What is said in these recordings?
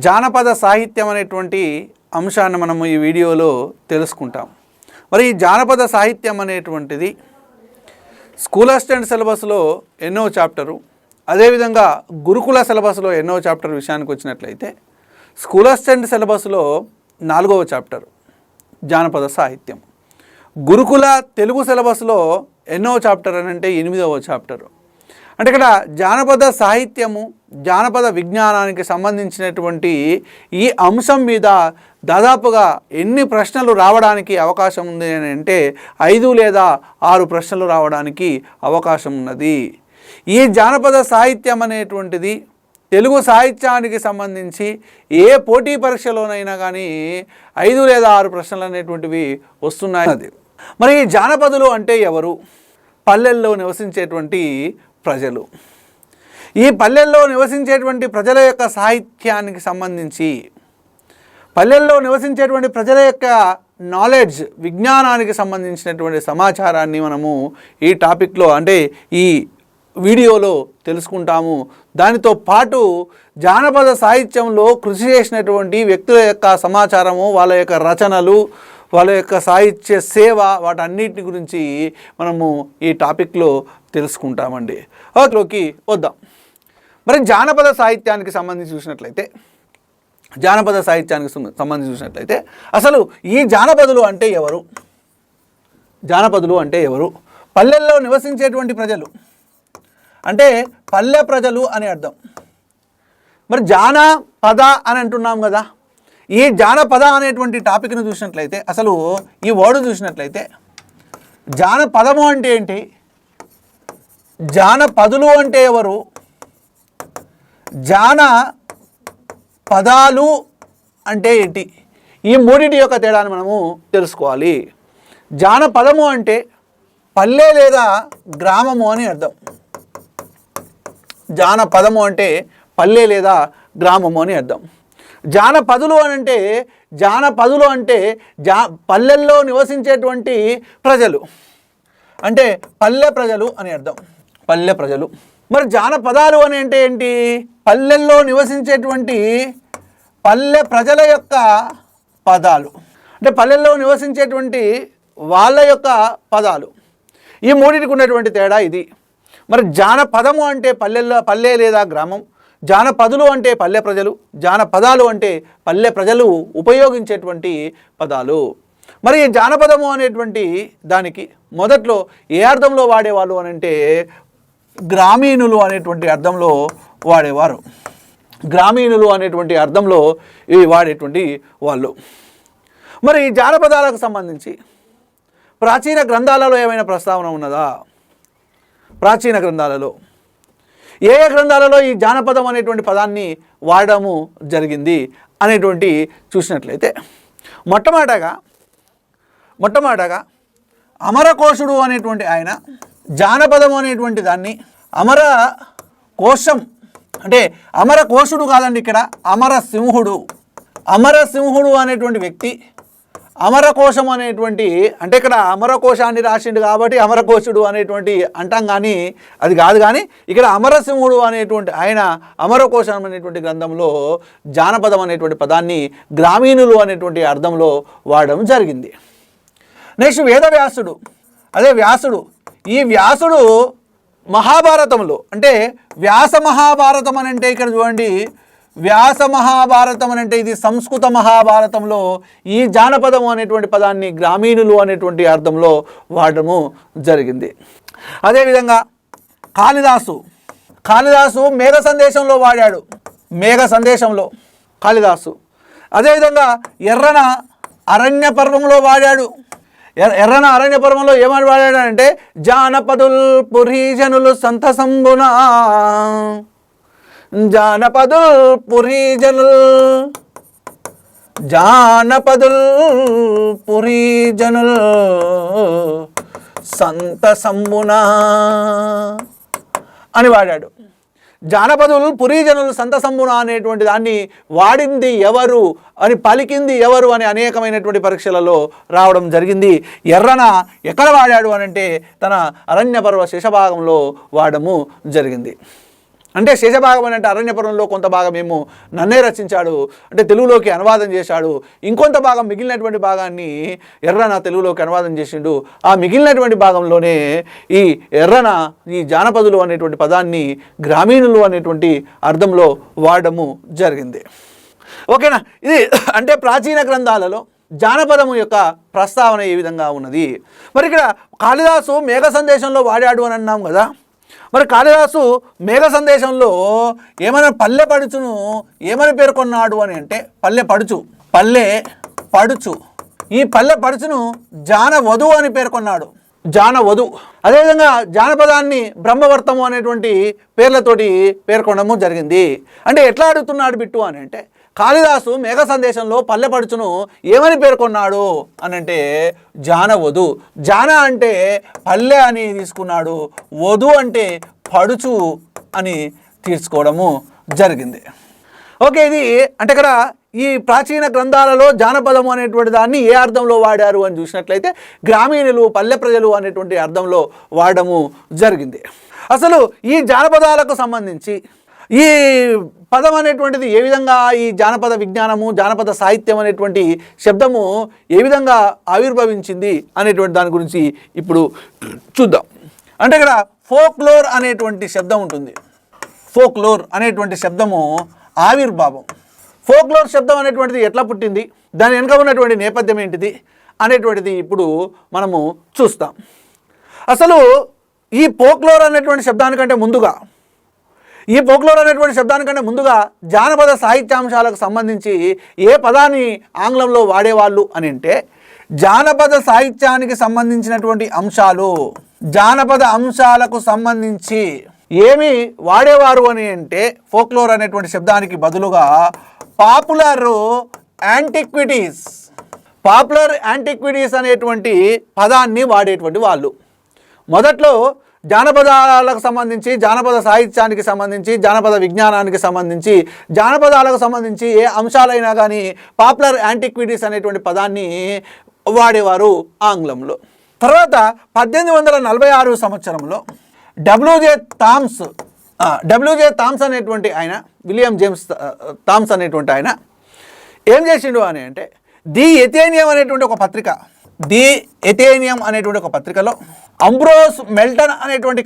జానపద సాహిత్యం అనేటువంటి అంశాన్ని మనము ఈ వీడియోలో తెలుసుకుంటాం. మరి ఈ జానపద సాహిత్యం అనేటువంటిది స్కూల్ అసిస్టెంట్ సిలబస్లో ఎన్నో చాప్టరు, అదేవిధంగా గురుకుల సిలబస్లో ఎన్నో చాప్టర్ విషయానికి వచ్చినట్లయితే స్కూల్ అసిస్టెంట్ సిలబస్లో 4వ చాప్టర్ జానపద సాహిత్యం, గురుకుల తెలుగు సిలబస్లో ఎన్నో చాప్టర్ అని అంటే 8వ చాప్టరు. అంటే ఇక్కడ జానపద సాహిత్యము, జానపద విజ్ఞానానికి సంబంధించినటువంటి ఈ అంశం మీద దాదాపుగా ఎన్ని ప్రశ్నలు రావడానికి అవకాశం ఉంది అని అంటే 5 లేదా 6 ప్రశ్నలు రావడానికి అవకాశం ఉన్నది. ఈ జానపద సాహిత్యం అనేటువంటిది తెలుగు సాహిత్యానికి సంబంధించి ఏ పోటీ పరీక్షలోనైనా కానీ 5 లేదా 6 ప్రశ్నలు అనేటువంటివి వస్తున్నాయి. మరి ఈ జానపదులు అంటే ఎవరు? పల్లెల్లో నివసించేటువంటి ప్రజలు. ఈ పల్లెల్లో నివసించేటువంటి ప్రజల యొక్క సాహిత్యానికి సంబంధించి, పల్లెల్లో నివసించేటువంటి ప్రజల యొక్క నాలెడ్జ్, విజ్ఞానానికి సంబంధించినటువంటి సమాచారాన్ని మనము ఈ టాపిక్లో అంటే ఈ వీడియోలో తెలుసుకుంటాము. దానితో పాటు జానపద సాహిత్యంలో కృషి చేసినటువంటి వ్యక్తుల యొక్క సమాచారము, వాళ్ళ యొక్క రచనలు, వాళ్ళ యొక్క సాహిత్య సేవ, వాటన్నిటి గురించి మనము ఈ టాపిక్లో తెలుసుకుంటామండి. ఓకేలోకి వద్దాం. మరి జానపద సాహిత్యానికి సంబంధించి చూసినట్లయితే అసలు ఈ జానపదులు అంటే ఎవరు? జానపదులు అంటే ఎవరు? పల్లెల్లో నివసించేటువంటి ప్రజలు అంటే పల్లె ప్రజలు అని అర్థం. మరి జానపద అని అంటున్నాం కదా. ఈ జానపద అనేటువంటి టాపిక్ను చూసినట్లయితే, అసలు ఈ వర్డ్ చూసినట్లయితే జానపదము అంటే ఏంటి, జానపదులు అంటే ఎవరు, జానపదాలు అంటే ఏంటి, ఈ మూడింటి యొక్క తేడాను మనము తెలుసుకోవాలి. జానపదము అంటే పల్లె లేదా గ్రామము అని అర్థం. జానపదము అంటే పల్లె లేదా గ్రామము అని అర్థం. జానపదులు అంటే పల్లెల్లో నివసించేటువంటి ప్రజలు అంటే పల్లె ప్రజలు అని అర్థం. పల్లె ప్రజలు. మరి జానపదాలు అని అంటే ఏంటి? పల్లెల్లో నివసించేటువంటి పల్లె ప్రజల యొక్క పదాలు అంటే పల్లెల్లో నివసించేటువంటి వాళ్ళ యొక్క పదాలు. ఈ మూడింటికి ఉన్నటువంటి తేడా ఇది. మరి జానపదము అంటే పల్లె లేదా గ్రామం, జానపదులు అంటే పల్లె ప్రజలు, జానపదాలు అంటే పల్లె ప్రజలు ఉపయోగించేటువంటి పదాలు. మరి ఈ జానపదము అనేటువంటి దానికి మొదట్లో ఏ అర్థంలో వాడేవాళ్ళు అని అంటే గ్రామీణులు అనేటువంటి అర్థంలో వాడేవారు. గ్రామీణులు అనేటువంటి అర్థంలో ఇవి వాడేటువంటి వాళ్ళు. మరి ఈ జానపదాలకు సంబంధించి ప్రాచీన గ్రంథాలలో ఏమైనా ప్రస్తావన ఉన్నదా? ప్రాచీన గ్రంథాలలో ఏ గ్రంథాలలో ఈ జానపదం అనేటువంటి పదాన్ని వాడము జరిగింది అనేటువంటి చూసినట్లయితే మొట్టమొదటగా అమరకోశుడు అనేటువంటి ఆయన జానపదం అనేటువంటి దాన్ని అమర కోశం అంటే అమరకోశుడు కాదండి, ఇక్కడ అమరసింహుడు అనేటువంటి వ్యక్తి అమరకోశం అనేటువంటి అంటే ఇక్కడ అమరకోశాన్ని రాసిండు కాబట్టి అమరకోశుడు అనేటువంటి అంటాం, కానీ అది కాదు. కానీ ఇక్కడ అమరసింహుడు అనేటువంటి ఆయన అమరకోశం అనేటువంటి గ్రంథంలో జానపదం అనేటువంటి పదాన్ని గ్రామీణులు అనేటువంటి అర్థంలో వాడడం జరిగింది. నెక్స్ట్ వేదవ్యాసుడు, వ్యాసుడు. ఈ వ్యాసుడు మహాభారతంలో అంటే వ్యాస మహాభారతం అని అంటే ఇక్కడ చూడండి, వ్యాస మహాభారతం అని అంటే ఇది సంస్కృత మహాభారతంలో ఈ జానపదం అనేటువంటి పదాన్ని గ్రామీణులు అనేటువంటి అర్థంలో వాడము జరిగింది. అదేవిధంగా కాళిదాసు మేఘ సందేశంలో వాడాడు, మేఘ సందేశంలో కాళిదాసు. అదేవిధంగా ఎర్రన అరణ్య పర్వంలో వాడాడు. ఎర్రన అరణ్య పర్వంలో ఏమని వాడాడంటే జానపదుల్ పురీజనులు సంతసంబునా, జానపదుల్ పురీజనుల్ సంతసంబునా అని వాడాడు. జానపదులు పురీజనులు సంతసంబున అనేటువంటి దాన్ని వాడింది ఎవరు అని, పలికింది ఎవరు అని అనేకమైనటువంటి పరీక్షలలో రావడం జరిగింది. ఎర్రన ఎక్కడ వాడాడు అని అంటే తన అరణ్య పర్వ శేషభాగంలో వాడము జరిగింది. అంటే శేషభాగం అంటే అరణ్యపురంలో కొంత భాగం ఏమో నన్నే రచించాడు, అంటే తెలుగులోకి అనువాదం చేశాడు. ఇంకొంత భాగం మిగిలినటువంటి భాగాన్ని ఎర్రన తెలుగులోకి అనువాదం చేసిండు. ఆ మిగిలినటువంటి భాగంలోనే ఈ ఎర్రన ఈ జానపదులు అనేటువంటి పదాన్ని గ్రామీణులు అనేటువంటి అర్థంలో వాడము జరిగింది. ఓకేనా? ఇది అంటే ప్రాచీన గ్రంథాలలో జానపదము యొక్క ప్రస్తావన ఏ విధంగా ఉన్నది. మరి ఇక్కడ కాళిదాసు మేఘ సందేశంలో వాడాడు అని అన్నాం కదా. మరి కాళిదాసు మేఘ సందేశంలో ఏమైనా పల్లె పడుచును ఏమని పేర్కొన్నాడు అని అంటే పల్లె పడుచు ఈ పల్లె పడుచును జానవధు అని పేర్కొన్నాడు. జానవధు. అదేవిధంగా జానపదాన్ని బ్రహ్మవర్తము అనేటువంటి పేర్లతోటి పేర్కొనడము జరిగింది. అంటే ఎట్లా అడుగుతున్నాడు బిట్టు అని అంటే కాళిదాసు మేఘ సందేశంలో పల్లె పడుచును ఏమని పేర్కొన్నాడు అని అంటే జానవధు. జాన అంటే పల్లె అని తీసుకున్నాడు, వధు అంటే పడుచు అని తీసుకోవడము జరిగింది. ఓకే, ఇది అంటే ఇక్కడ ఈ ప్రాచీన గ్రంథాలలో జానపదము అనేటువంటి దాన్ని ఏ అర్థంలో వాడారు అని చూసినట్లయితే గ్రామీణులు, పల్లె ప్రజలు అనేటువంటి అర్థంలో వాడము జరిగింది. అసలు ఈ జానపదాలకు సంబంధించి ఈ పదం అనేటువంటిది ఏ విధంగా, ఈ జానపద విజ్ఞానము, జానపద సాహిత్యం అనేటువంటి శబ్దము ఏ విధంగా ఆవిర్భవించింది అనేటువంటి దాని గురించి ఇప్పుడు చూద్దాం. అంటే ఇక్కడ ఫోక్లోర్ అనేటువంటి శబ్దం ఉంటుంది. ఫోక్లోర్ అనేటువంటి శబ్దము ఆవిర్భావం. ఫోక్లోర్ శబ్దం అనేటువంటిది ఎట్లా పుట్టింది, దాని వెనుక ఉన్నటువంటి నేపథ్యం ఏంటిది అనేటువంటిది ఇప్పుడు మనము చూస్తాం. అసలు ఈ ఫోక్లోర్ అనేటువంటి శబ్దానికంటే ముందుగా జానపద సాహిత్యాంశాలకు సంబంధించి ఏ పదాన్ని ఆంగ్లంలో వాడేవాళ్ళు అని అంటే జానపద సాహిత్యానికి సంబంధించినటువంటి అంశాలు, జానపద అంశాలకు సంబంధించి ఏమి వాడేవారు అని అంటే ఫోక్లోర్ అనేటువంటి శబ్దానికి బదులుగా పాపులర్ యాంటిక్విటీస్ అనేటువంటి పదాన్ని వాడేటువంటి వాళ్ళు. మొదట్లో జానపదాలకు సంబంధించి, జానపద సాహిత్యానికి సంబంధించి, జానపద విజ్ఞానానికి సంబంధించి, జానపదాలకు సంబంధించి ఏ అంశాలైనా కానీ పాపులర్ యాంటిక్విటీస్ అనేటువంటి పదాన్ని వాడేవారు ఆంగ్లంలో. తర్వాత 1846 సంవత్సరంలో డబ్ల్యూజే థామ్స్ అనేటువంటి ఆయన, విలియం జేమ్స్ థామ్స్ అనేటువంటి ఆయన ఏం చేసిండు అని అంటే ది ఎథేనియం అనేటువంటి ఒక పత్రికలో అంబ్రోస్ మెల్టన్ అనేటువంటి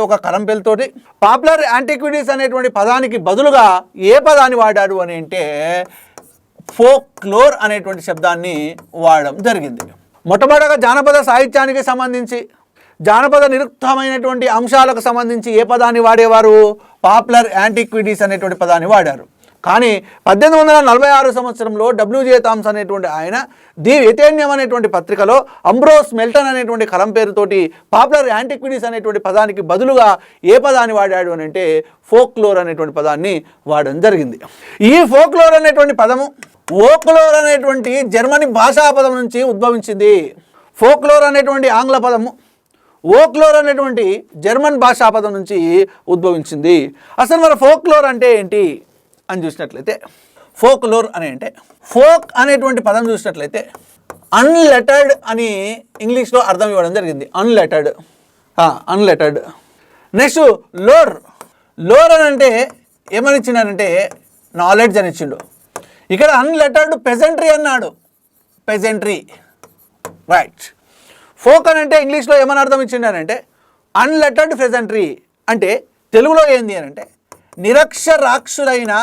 ఒక కలం పేరుతోటి పాపులర్ యాంటిక్విటీస్ అనేటువంటి పదానికి బదులుగా ఏ పదాన్ని వాడాడు అని అంటే ఫోక్లోర్ అనేటువంటి శబ్దాన్ని వాడడం జరిగింది. మొట్టమొదటిగా జానపద సాహిత్యానికి సంబంధించి, జానపద నిరుక్తమైనటువంటి అంశాలకు సంబంధించి ఏ పదాన్ని వాడేవారు? పాపులర్ యాంటిక్విటీస్ అనేటువంటి పదాన్ని వాడారు. కానీ 1846 సంవత్సరంలో డబ్ల్యూజే థామ్స్ అనేటువంటి ఆయన ది ఎథేనియం అనేటువంటి పత్రికలో అంబ్రోస్ మెల్టన్ అనేటువంటి కలం పేరుతోటి పాపులర్ యాంటిక్విటీస్ అనేటువంటి పదానికి బదులుగా ఏ పదాన్ని వాడాడు అని అంటే ఫోక్లోర్ అనేటువంటి పదాన్ని వాడడం జరిగింది. ఈ ఫోక్లోర్ అనేటువంటి పదము ఓక్లోర్ అనేటువంటి జర్మనీ భాషా పదం నుంచి ఉద్భవించింది. ఫోక్లోర్ అనేటువంటి ఆంగ్ల పదము ఓక్లోర్ అనేటువంటి జర్మన్ భాషా పదం నుంచి ఉద్భవించింది. అసలు మరి ఫోక్లోర్ అంటే ఏంటి అని చూసినట్లయితే ఫోక్లోర్ అని అంటే ఫోక్ అనేటువంటి పదం చూసినట్లయితే అన్లెటర్డ్ అని ఇంగ్లీష్లో అర్థం ఇవ్వడం జరిగింది. అన్లెటర్డ్. నెక్స్ట్ లోర్ అని అంటే ఏమని ఇచ్చినారంటే నాలెడ్జ్ అని ఇచ్చిండు. ఇక్కడ అన్లెటర్డ్ పెజెంట్రీ అన్నాడు. రైట్. ఫోక్ అని అంటే ఇంగ్లీష్లో ఏమని అర్థం ఇచ్చిండారంటే అన్లెటర్డ్ పెజెంట్రీ అంటే తెలుగులో ఏంది అని అంటే నిరక్షరాస్యులైన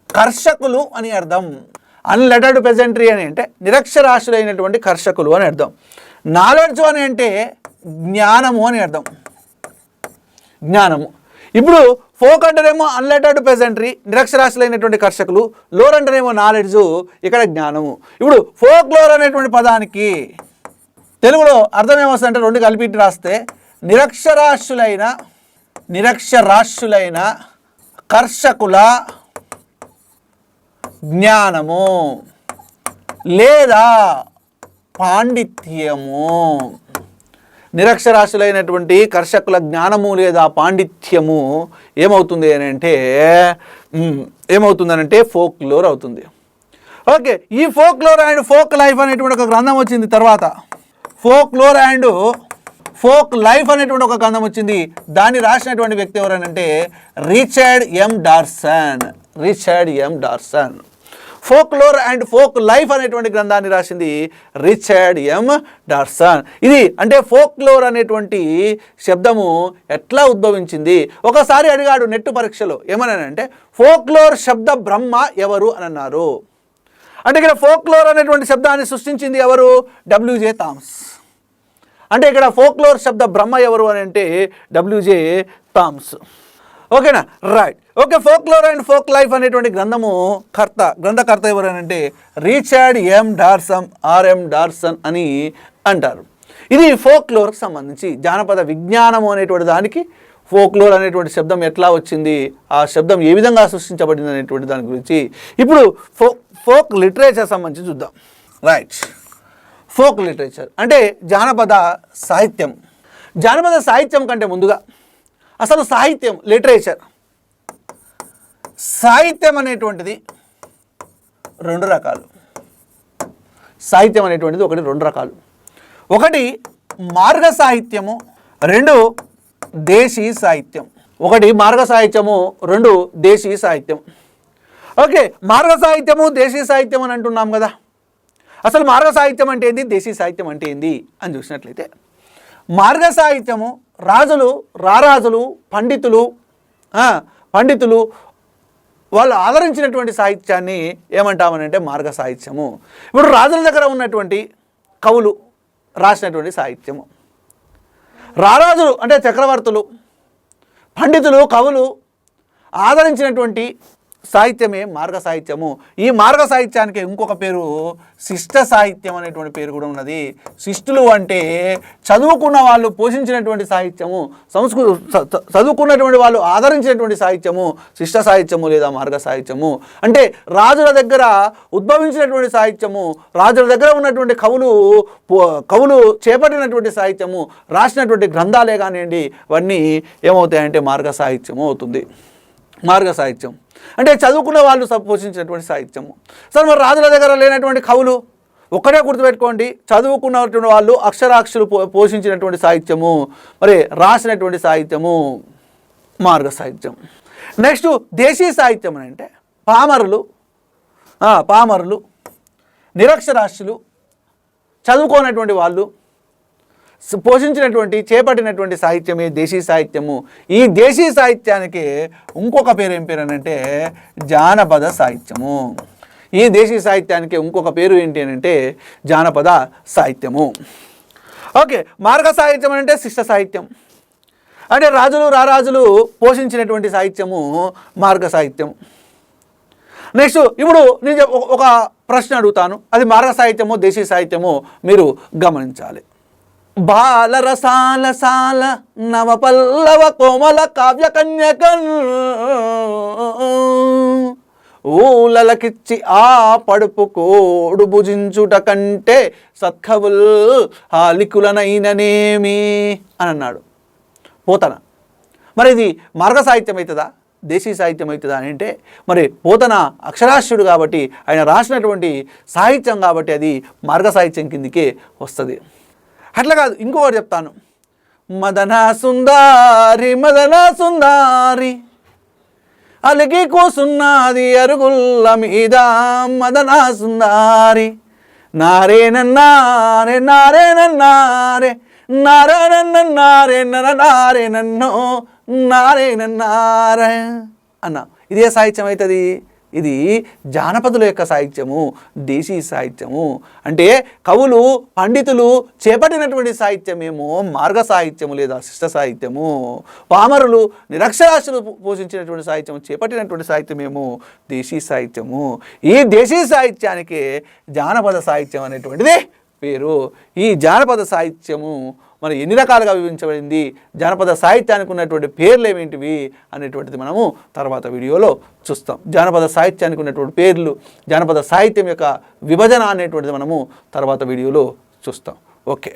కర్షకులు అని అర్థం. అన్లెటర్డ్ పెజెంట్రీ అని అంటే నిరక్షరాస్యులైనటువంటి కర్షకులు అని అర్థం. నాలెడ్జ్ అని అంటే జ్ఞానము అని అర్థం. ఇప్పుడు ఫోక్ అంటేనేమో అన్లెటర్డ్ పెజెంట్రీ, నిరక్షరాస్యులైనటువంటి కర్షకులు. లోర్ అంటేనేమో నాలెడ్జు, ఇక్కడ జ్ఞానము. ఇప్పుడు ఫోక్ లోర్ అనేటువంటి పదానికి తెలుగులో అర్థం ఏమొస్తుందంటే రెండు కలిపి రాస్తే నిరక్షరాస్యులైన కర్షకుల జ్ఞానము లేదా పాండిత్యము. నిరక్షరాస్యులైనటువంటి కర్షకుల జ్ఞానము లేదా పాండిత్యము ఏమవుతుందనంటే ఫోక్లోర్ అవుతుంది. ఓకే, ఈ ఫోక్లోర్ అండ్ ఫోక్ లైఫ్ అనేటువంటి ఒక గ్రంథం వచ్చింది. తర్వాత ఫోక్లోర్ అండ్ ఫోక్ లైఫ్ అనేటువంటి ఒక గ్రంథం వచ్చింది. దాన్ని రాసినటువంటి వ్యక్తి ఎవరనంటే Richard M Dorson. Folklore and folk life అనేటువంటి గ్రంథాన్ని రాసింది రిచర్డ్ ఎం డార్సన్. ఇది అంటే ఫోక్లోర్ అనేటువంటి శబ్దము ఎట్లా ఉద్భవించింది ఒకసారి అడిగాడు నెట్ పరీక్షలో. ఏమన్నానంటే ఫోక్లోర్ శబ్ద బ్రహ్మ ఎవరు అని అన్నారు. అంటే ఇక్కడ ఫోక్లోర్ అనేటువంటి శబ్దాన్ని సృష్టించింది ఎవరు? WJ Thomas. అంటే ఇక్కడ ఫోక్లోర్ శబ్ద బ్రహ్మ ఎవరు అని అంటే డబ్ల్యూజే థామ్స్. ఓకేనా, right. Okay, folklore and folk life అనేటువంటి గ్రంథకర్త ఎవరు అని అంటే రిచర్డ్ ఎం డార్సన్ అని అంటారు. ఇది ఫోక్లోర్కి సంబంధించి జానపద విజ్ఞానము అనేటువంటి దానికి ఫోక్లోర్ అనేటువంటి శబ్దం ఎట్లా వచ్చింది, ఆ శబ్దం ఏ విధంగా సృష్టించబడింది అనేటువంటి దాని గురించి ఇప్పుడు ఫోక్ లిటరేచర్ సంబంధించి చూద్దాం. రైట్, ఫోక్ లిటరేచర్ అంటే జానపద సాహిత్యం. జానపద సాహిత్యం కంటే ముందుగా అసలు సాహిత్యం, లిటరేచర్, సాహిత్యం అనేటువంటిది రెండు రకాలు. సాహిత్యం అనేటువంటిది రెండు రకాలు. ఒకటి మార్గ సాహిత్యము, రెండు దేశీ సాహిత్యం. ఒకటి మార్గ సాహిత్యము, రెండు దేశీ సాహిత్యం. ఓకే, మార్గ సాహిత్యము దేశీ సాహిత్యం అని అంటున్నాం కదా. అసలు మార్గ సాహిత్యం అంటే ఏంది, దేశీ సాహిత్యం అంటే ఏంది అని చూసినట్లయితే మార్గ సాహిత్యము రాజులు, రారాజులు, పండితులు వాళ్ళు ఆదరించినటువంటి సాహిత్యాన్ని ఏమంటామనంటే మార్గ సాహిత్యము. ఇప్పుడు రాజుల దగ్గర ఉన్నటువంటి కవులు రాసినటువంటి సాహిత్యము, రారాజులు అంటే చక్రవర్తులు, పండితులు, కవులు ఆదరించినటువంటి సాహిత్యమే మార్గ సాహిత్యము. ఈ మార్గ సాహిత్యానికి ఇంకొక పేరు శిష్ట సాహిత్యం అనేటువంటి పేరు కూడా ఉన్నది. శిష్టులు అంటే చదువుకున్న వాళ్ళు పోషించినటువంటి సాహిత్యము, చదువుకున్నటువంటి వాళ్ళు ఆదరించినటువంటి సాహిత్యము శిష్ట సాహిత్యము లేదా మార్గ సాహిత్యము. అంటే రాజుల దగ్గర ఉద్భవించినటువంటి సాహిత్యము, రాజుల దగ్గర ఉన్నటువంటి కవులు చేపట్టినటువంటి సాహిత్యము, రాసినటువంటి గ్రంథాలే కానివ్వండి, ఇవన్నీ ఏమవుతాయంటే మార్గ సాహిత్యము అవుతుంది. మార్గ సాహిత్యం అంటే చదువుకున్న వాళ్ళు పోషించినటువంటి సాహిత్యము. సరే, మరి రాజుల దగ్గర లేనటువంటి కవులు ఒక్కడే గుర్తుపెట్టుకోండి, చదువుకున్నటువంటి వాళ్ళు అక్షరాక్షులు పోషించినటువంటి సాహిత్యము, మరి రాసినటువంటి సాహిత్యము మార్గ సాహిత్యం. నెక్స్ట్ దేశీ సాహిత్యం అని అంటే పామరులు, నిరక్షరాస్యులు, చదువుకోనటువంటి వాళ్ళు చేపట్టినటువంటి సాహిత్యమే దేశీ సాహిత్యము. ఈ దేశీ సాహిత్యానికి ఇంకొక పేరు ఏం పేరు అని అంటే జానపద సాహిత్యము. ఈ దేశీ సాహిత్యానికి ఇంకొక పేరు ఏంటి అని అంటే జానపద సాహిత్యము. ఓకే, మార్గ సాహిత్యం అంటే శిష్ట సాహిత్యం. అంటే రాజులు, రారాజులు పోషించినటువంటి సాహిత్యము మార్గ సాహిత్యం. నెక్స్ట్ ఇప్పుడు నేను ఒక ప్రశ్న అడుగుతాను, అది మార్గ సాహిత్యమో దేశీ సాహిత్యమో మీరు గమనించాలి. బాలరసాల సాల నవపల్లవ కోమల కావ్య కన్యకన్ ఊలలకిచ్చి ఆ పడుపు కోడు భుజించుట కంటే సత్కవుల్ హాలికులనైననేమి అని అన్నాడు పోతన. మరి ఇది మార్గ సాహిత్యం అవుతుందా, దేశీ సాహిత్యం అవుతుందా అని అంటే మరి పోతన అక్షరాస్యుడు కాబట్టి ఆయన రాసినటువంటి సాహిత్యం కాబట్టి అది మార్గ సాహిత్యం కిందికే వస్తుంది. అట్లా కాదు, ఇంకొకటి చెప్తాను. మదన సుందారి అలిగి కూసున్నది అరుగుల్ల మీద మదన సుందారి నారే నన్నారే అన్న ఇదే సాహిత్యం అవుతుంది. ఇది జానపదుల యొక్క సాహిత్యము, దేశీ సాహిత్యము. అంటే కవులు, పండితులు చేపట్టినటువంటి సాహిత్యమేమో మార్గ సాహిత్యము లేదా శిష్ట సాహిత్యము. పామరులు, నిరక్షరాస్యులు పోషించినటువంటి సాహిత్యము, చేపట్టినటువంటి సాహిత్యమేమో దేశీ సాహిత్యము. ఈ దేశీ సాహిత్యానికి జానపద సాహిత్యం అనేటువంటిది పేరు. ఈ జానపద సాహిత్యము మరి ఎన్ని రకాలుగా వివరించబడింది, జానపద సాహిత్యానికి ఉన్నటువంటి పేర్లు ఏమిటివి అనేటువంటిది మనము తర్వాత వీడియోలో చూస్తాం. జానపద సాహిత్యానికి ఉన్నటువంటి పేర్లు, జానపద సాహిత్యం యొక్క విభజన అనేటువంటిది మనము తర్వాత వీడియోలో చూస్తాం. ఓకే.